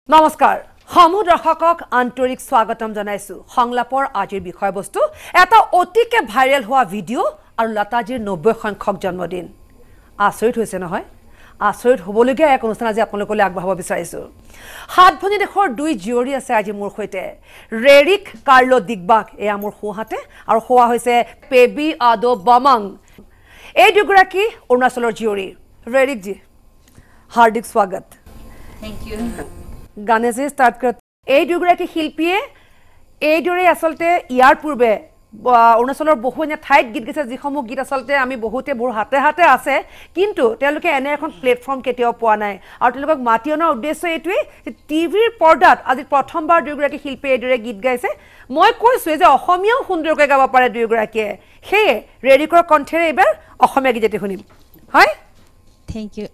নমস্কাৰ সমু দৰ্শকক আন্তৰিক স্বাগতম জনাইছো সংলাপৰ আজিৰ বিষয়বস্তু এটা অতিকে ভাইৰেল হোৱা ভিডিও আৰু লতাজীৰ 90 সংখ্যক জন্মদিন আচৰিত হৈছে নহয় আচৰিত হ'বলগীয়া এক অনুষ্ঠান আজি আপোনালোকলৈ আগবঢ়াব বিচাৰিছো হাত ভনি দেশৰ দুই জিয়ৰী আছে আজি মোৰ সৈতে ৰেৰিক কাৰ্লো দিগবাক এয়া মোৰ সোহাতে আৰু হোৱা হৈছে পেবি আদো বমং এই দুগৰাকী অৰুণাচলৰ জিয়ৰী ৰেৰিক জি হাৰ্দিক স্বাগত Thank you. गाने से स्टार्ट करते এই দুগৰাকী শিল্পীয়ে এই দৰে আসলতে ইয়াৰ পূৰ্বে অৰুণাচলৰ বহু এনে ঠাইত গীত গাইছে যিসমূহ গীত আসলতে আমি বহুতে বহু হাতে হাতে আছে কিন্তু তেওঁলোকে এনে এখন প্লেটফৰ্ম কেতিয়াও পোৱা নাই আৰু তেওঁলোকক মাতি অনাৰ উদ্দেশ্য এইটোৱেই যে টিভিৰ পৰ্দাত আজি প্ৰথমবাৰ দুগৰাকী শিল্পীয়ে এই দৰে গীত গাইছে মই কৈছোঁ যে অসমীয়াও সুন্দৰকৈ গাব পাৰে দুগৰাকীয়ে সেয়ে ৰেৰিকৰ কণ্ঠেৰে এইবাৰ অসমীয়া গীত এটি শুনিম হয় Thank you.